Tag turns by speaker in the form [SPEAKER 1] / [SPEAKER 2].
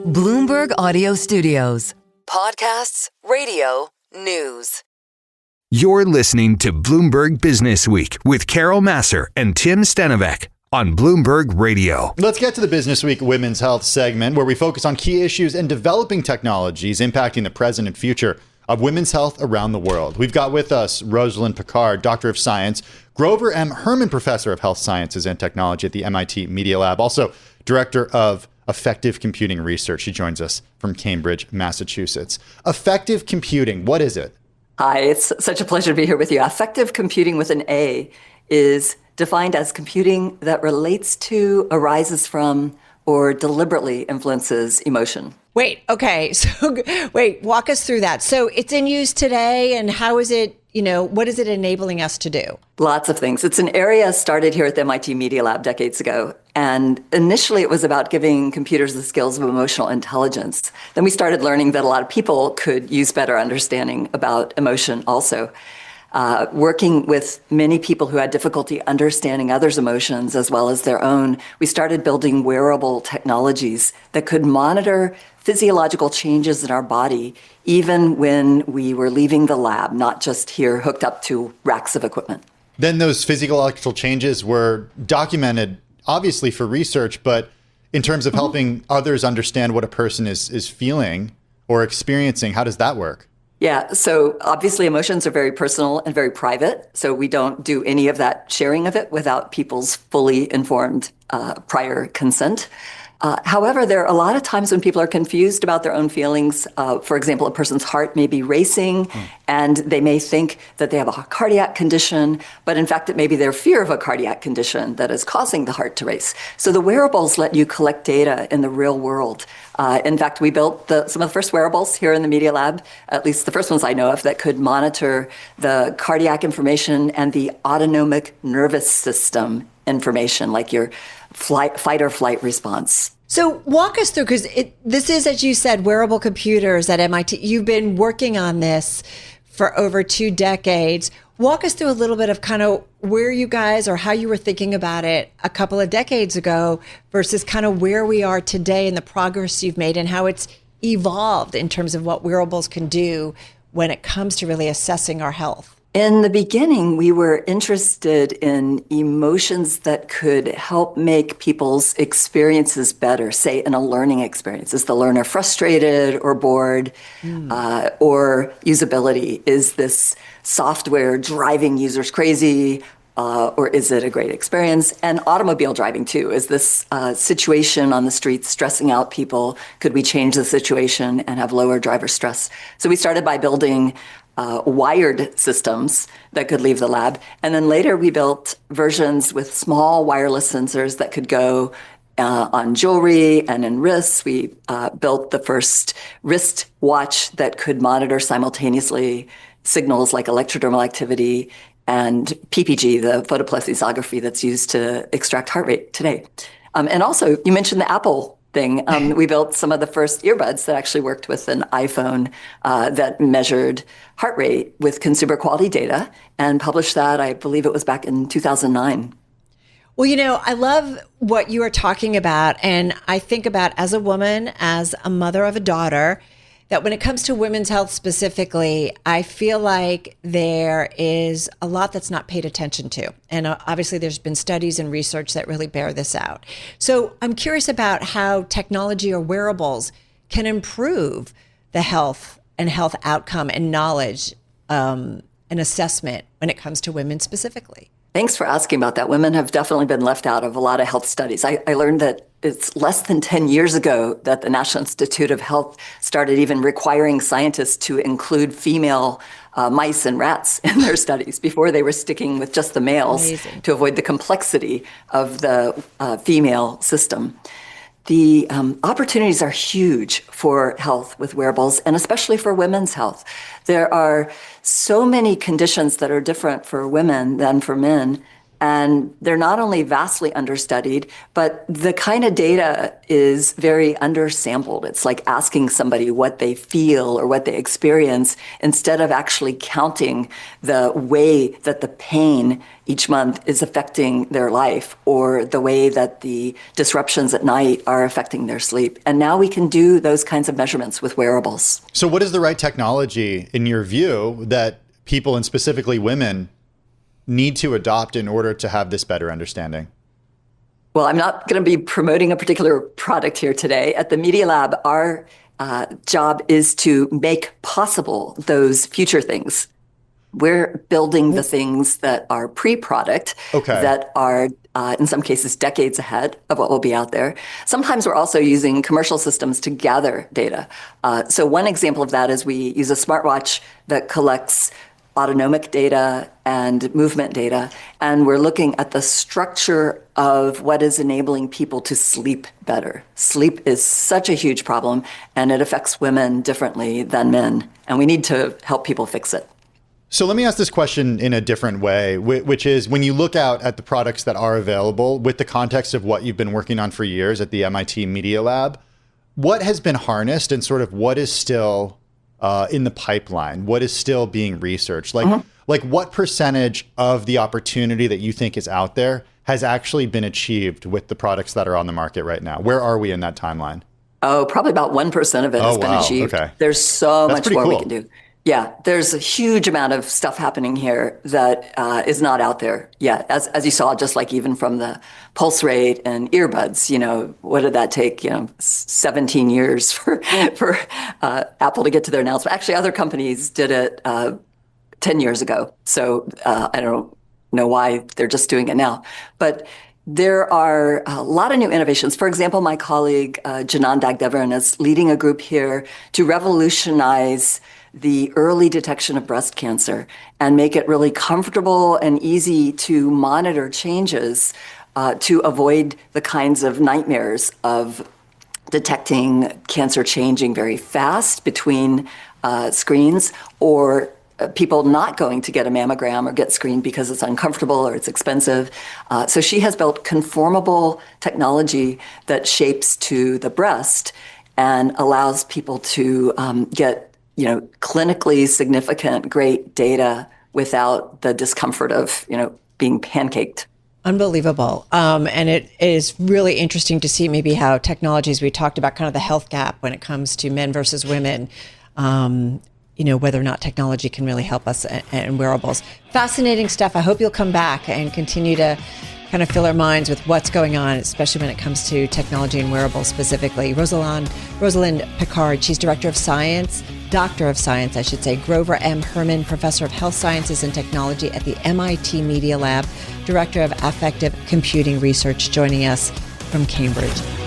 [SPEAKER 1] Bloomberg Audio Studios. Podcasts, radio, news.
[SPEAKER 2] You're listening to Bloomberg Businessweek with Carol Massar and Tim Stenovec on Bloomberg Radio.
[SPEAKER 3] Let's get to the Business Week Women's Health segment, where we focus on key issues and developing technologies impacting the present and future of women's health around the world. We've got with us Rosalind Picard, Doctor of Science, Grover M. Hermann Professor of Health Sciences and Technology at the MIT Media Lab, also Director of Effective Computing Research. She joins us from Cambridge, Massachusetts. Effective computing, what is it?
[SPEAKER 4] Hi, it's such a pleasure to be here with you. Effective computing with an A is defined as computing that relates to, arises from, or deliberately influences emotion.
[SPEAKER 5] Walk us through that. So it's in use today, and how is it, what is it enabling us to do?
[SPEAKER 4] Lots of things. It's an area started here at the MIT Media Lab decades ago. And initially it was about giving computers the skills of emotional intelligence. Then we started learning that a lot of people could use better understanding about emotion also. Working with many people who had difficulty understanding others' emotions as well as their own, we started building wearable technologies that could monitor physiological changes in our body, even when we were leaving the lab, not just here hooked up to racks of equipment.
[SPEAKER 3] Then those physiological changes were documented, obviously for research, but in terms of helping others understand what a person is feeling or experiencing, how does that work?
[SPEAKER 4] Yeah, so obviously emotions are very personal and very private, so we don't do any of that sharing of it without people's fully informed prior consent. However, there are a lot of times when people are confused about their own feelings. For example, a person's heart may be racing and they may think that they have a cardiac condition, but in fact, it may be their fear of a cardiac condition that is causing the heart to race. So the wearables let you collect data in the real world. In fact, we built some of the first wearables here in the Media Lab, at least the first ones I know of, that could monitor the cardiac information and the autonomic nervous system information, like your fight or flight response.
[SPEAKER 5] So walk us through, because this is, as you said, wearable computers at MIT. You've been working on this for over 2 decades. Walk us through a little bit of kind of where you guys, or how you were thinking about it a couple of decades ago versus kind of where we are today and the progress you've made and how it's evolved in terms of what wearables can do when it comes to really assessing our health.
[SPEAKER 4] In the beginning, we were interested in emotions that could help make people's experiences better, say in a learning experience. Is the learner frustrated or bored? Or usability? Is this software driving users crazy? Or is it a great experience? And automobile driving too. Is this situation on the streets stressing out people? Could we change the situation and have lower driver stress? So we started by building wired systems that could leave the lab. And then later we built versions with small wireless sensors that could go on jewelry and in wrists. We built the first wrist watch that could monitor simultaneously signals like electrodermal activity and PPG, the photoplethysmography that's used to extract heart rate today. And also, you mentioned the Apple thing. We built some of the first earbuds that actually worked with an iPhone that measured heart rate with consumer quality data and published that, I believe it was back in 2009.
[SPEAKER 5] Well, I love what you are talking about. And I think about, as a woman, as a mother of a daughter, that when it comes to women's health specifically, I feel like there is a lot that's not paid attention to. And obviously there's been studies and research that really bear this out. So I'm curious about how technology or wearables can improve the health and health outcome and knowledge and assessment when it comes to women specifically.
[SPEAKER 4] Thanks for asking about that. Women have definitely been left out of a lot of health studies. I learned that it's less than 10 years ago that the National Institute of Health started even requiring scientists to include female mice and rats in their studies. Before, they were sticking with just the males. Amazing. To avoid the complexity of the female system. The opportunities are huge for health with wearables, and especially for women's health. There are so many conditions that are different for women than for men. And they're not only vastly understudied, but the kind of data is very undersampled. It's like asking somebody what they feel or what they experience instead of actually counting the way that the pain each month is affecting their life or the way that the disruptions at night are affecting their sleep. And now we can do those kinds of measurements with wearables.
[SPEAKER 3] So what is the right technology, in your view, that people, and specifically women, need to adopt in order to have this better understanding?
[SPEAKER 4] Well, I'm not going to be promoting a particular product here today. At the Media Lab, our job is to make possible those future things. We're building the things that are pre-product, that are in some cases decades ahead of what will be out there. Sometimes we're also using commercial systems to gather data. So one example of that is we use a smartwatch that collects autonomic data and movement data, and we're looking at the structure of what is enabling people to sleep better. Sleep is such a huge problem, and it affects women differently than men, and we need to help people fix it.
[SPEAKER 3] So let me ask this question in a different way, which is, when you look out at the products that are available with the context of what you've been working on for years at the MIT Media Lab, what has been harnessed and sort of what is still in the pipeline? What is still being researched? Like what percentage of the opportunity that you think is out there has actually been achieved with the products that are on the market right now? Where are we in that timeline?
[SPEAKER 4] Oh, probably about 1% of it has been achieved.
[SPEAKER 3] Okay.
[SPEAKER 4] There's so
[SPEAKER 3] That's
[SPEAKER 4] much more
[SPEAKER 3] cool.
[SPEAKER 4] we can do. Yeah, there's a huge amount of stuff happening here that is not out there yet. As you saw, just like even from the pulse rate and earbuds, what did that take? 17 years for Apple to get to their announcement. Actually, other companies did it 10 years ago. So I don't know why they're just doing it now. But there are a lot of new innovations. For example, my colleague Janan Dagdevaran is leading a group here to revolutionize the early detection of breast cancer and make it really comfortable and easy to monitor changes to avoid the kinds of nightmares of detecting cancer changing very fast between screens, or people not going to get a mammogram or get screened because it's uncomfortable or it's expensive. So she has built conformable technology that shapes to the breast and allows people to get clinically significant, great data without the discomfort of, being pancaked.
[SPEAKER 5] Unbelievable. And it is really interesting to see maybe how technologies, we talked about kind of the health gap when it comes to men versus women, whether or not technology can really help us and wearables. Fascinating stuff. I hope you'll come back and continue to kind of fill our minds with what's going on, especially when it comes to technology and wearables specifically. Rosalind Picard, she's Doctor of Science, Grover M. Hermann, Professor of Health Sciences and Technology at the MIT Media Lab, Director of Affective Computing Research, joining us from Cambridge.